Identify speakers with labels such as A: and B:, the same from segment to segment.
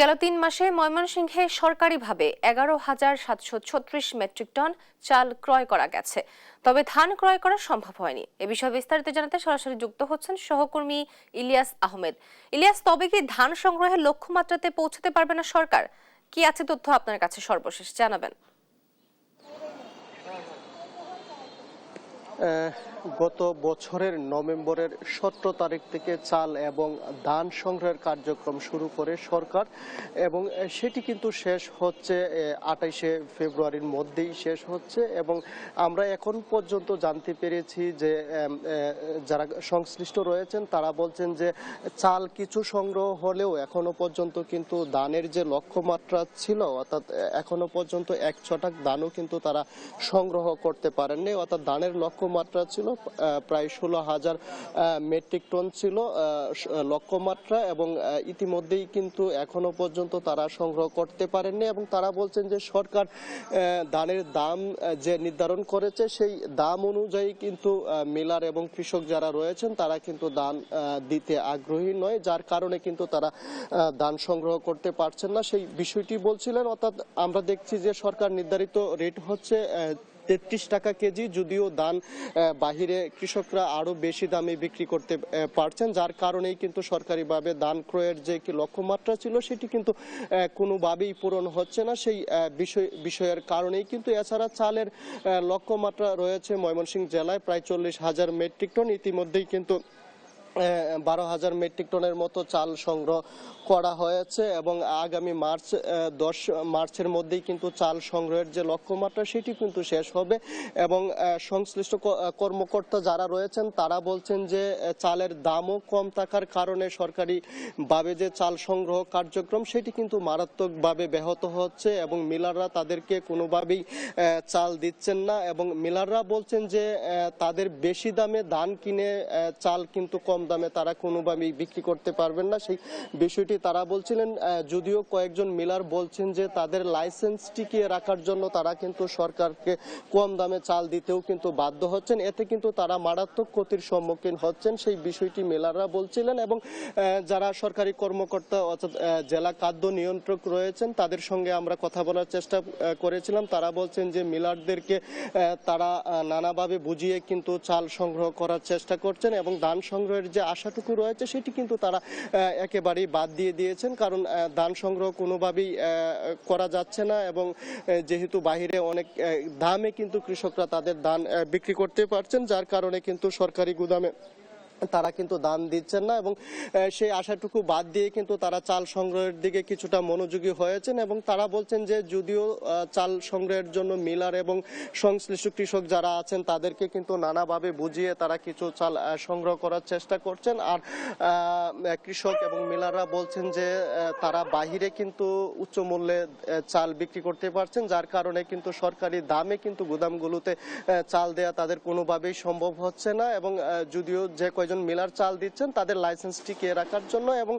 A: গেল ৩ মাসে ময়মনসিংহে সরকারিভাবে ১১,৭৩৬ মেট্রিক টন চাল ক্রয় করা গেছে। তবে ধান ক্রয় করা সম্ভব হয়নি। এ বিষয়ে বিস্তারিত জানাতে সরাসরি যুক্ত হচ্ছেন সহকর্মী ইলিয়াস আহমেদ। ইলিয়াস, তবে কি ধান সংগ্রহের লক্ষ্যমাত্রাতে পৌঁছাতে পারবে না সরকার? কি আছে তথ্য আপনার কাছে সর্বশেষ জানাবেন?
B: গত বছরের নভেম্বরের ১৭ তারিখ থেকে চাল এবং ধান সংগ্রহের কার্যক্রম শুরু করে সরকার, এবং সেটি কিন্তু শেষ হচ্ছে ২৮শে ফেব্রুয়ারির মধ্যেই শেষ হচ্ছে। এবং আমরা এখন পর্যন্ত জানতে পেরেছি যে যারা সংশ্লিষ্ট রয়েছেন তারা বলছেন যে চাল কিছু সংগ্রহ হলেও এখনো পর্যন্ত কিন্তু ধানের যে লক্ষ্যমাত্রা ছিল, অর্থাৎ এখনো পর্যন্ত ১ ছটাক ধানও কিন্তু তারা সংগ্রহ করতে পারেননি। অর্থাৎ ধানের লক্ষ্যমাত্রা ছিল প্রায় ১৬,০০০ মেট্রিক টন ছিল লক্ষ্যমাত্রা, এবং ইতিমধ্যেই কিন্তু এখনো পর্যন্ত তারা সংগ্রহ করতে পারেননি। এবং তারা বলছেন যে সরকার ধানের দাম যে নির্ধারণ করেছে সেই দাম অনুযায়ী কিন্তু মিলার এবং কৃষক যারা রয়েছেন তারা কিন্তু ধান দিতে আগ্রহী নয়, যার কারণে কিন্তু তারা ধান সংগ্রহ করতে পারছেন না, সেই বিষয়টি বলছিলেন। অর্থাৎ আমরা দেখছি যে সরকার নির্ধারিত রেট হচ্ছে ৩৩ টাকা কেজি, যদিও ধান বাহিরে কৃষকরা আরো বেশি দামে বিক্রি করতে পারছেন, যার কারণেই কিন্তু সরকারিভাবে ধান ক্রয়ের যে লক্ষ্যমাত্রা ছিল সেটি কিন্তু কোনোভাবেই পূরণ হচ্ছে না। সেই বিষয়ের কারণেই কিন্তু এছাড়া চালের লক্ষ্যমাত্রা রয়েছে ময়মনসিংহ জেলায় প্রায় ৪০,০০০ মেট্রিক টন। ইতিমধ্যেই কিন্তু ১২,০০০ মেট্রিক টনের মতো চাল সংগ্রহ করা হয়েছে, এবং আগামী ১০ মার্চের মধ্যেই কিন্তু চাল সংগ্রহের যে লক্ষ্যমাত্রা সেটি কিন্তু শেষ হবে। এবং সংশ্লিষ্ট কর্মকর্তা যারা রয়েছেন তারা বলছেন যে চালের দামও কম থাকার কারণে সরকারিভাবে যে চাল সংগ্রহ কার্যক্রম সেটি কিন্তু মারাত্মকভাবে ব্যাহত হচ্ছে, এবং মিলাররা তাদেরকে কোনোভাবেই চাল দিচ্ছেন না। এবং মিলাররা বলছেন যে তাদের বেশি দামে ধান কিনে চাল কিন্তু কম দামে তারা কোনোভাবেই বিক্রি করতে পারবেন না, সেই বিষয়টি তারা বলছিলেন। যদিও কয়েকজন মিলার বলছেন যে তাদের লাইসেন্স টিকিয়ে রাখার জন্য তারা কিন্তু সরকারকে কম দামে চাল দিতেও কিন্তু বাধ্য হচ্ছেন, এতে কিন্তু তারা মারাত্মক ক্ষতির সম্মুখীন হচ্ছেন, সেই বিষয়টি মিলাররা বলছিলেন। এবং যারা সরকারি কর্মকর্তা অর্থাৎ জেলা খাদ্য নিয়ন্ত্রক রয়েছেন তাদের সঙ্গে আমরা কথা বলার চেষ্টা করেছিলাম। তারা বলছেন যে মিলারদেরকে তারা নানাভাবে বুঝিয়ে কিন্তু চাল সংগ্রহ করার চেষ্টা করছেন, এবং ধান সংগ্রহের যে আশাটুকু রয়েছে সেটি কিন্তু তারা একেবারেই বাদ দিয়ে দিয়েছেন, কারণ ধান সংগ্রহ কোনোভাবেই করা যাচ্ছে না। এবং যেহেতু বাহিরে অনেক দামে কিন্তু কৃষকরা তাদের ধান বিক্রি করতে পারছেন, যার কারণে কিন্তু সরকারি গুদামে তারা কিন্তু দাম দিচ্ছেন না, এবং সেই আশাটুকু বাদ দিয়ে কিন্তু তারা চাল সংগ্রহের দিকে কিছুটা মনোযোগী হয়েছেন। এবং তারা বলছেন যে যদিও চাল সংগ্রহের জন্য মিলার এবং সংশ্লিষ্ট কৃষক যারা আছেন তাদেরকে কিন্তু নানাভাবে বুঝিয়ে তারা কিছু চাল সংগ্রহ করার চেষ্টা করছেন, আর কৃষক এবং মিলাররা বলছেন যে তারা বাহিরে কিন্তু উচ্চ মূল্যে চাল বিক্রি করতে পারছেন, যার কারণে কিন্তু সরকারি দামে কিন্তু গুদামগুলোতে চাল দেয়া তাদের কোনোভাবেই সম্ভব হচ্ছে না। এবং যদিও যে কয়জন মিলার চাল দিচ্ছেন তাদের লাইসেন্স টিকিয়ে রাখার জন্য, এবং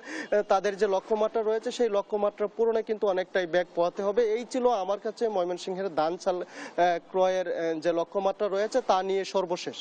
B: তাদের যে লক্ষ্যমাত্রা রয়েছে সেই লক্ষ্যমাত্রা পূরণে কিন্তু অনেকটাই ব্যাগ পোহাতে হবে। এই ছিল আমার কাছে ময়মনসিংহের ধান চাল ক্রয়ের যে লক্ষ্যমাত্রা রয়েছে তা নিয়ে সর্বশেষ।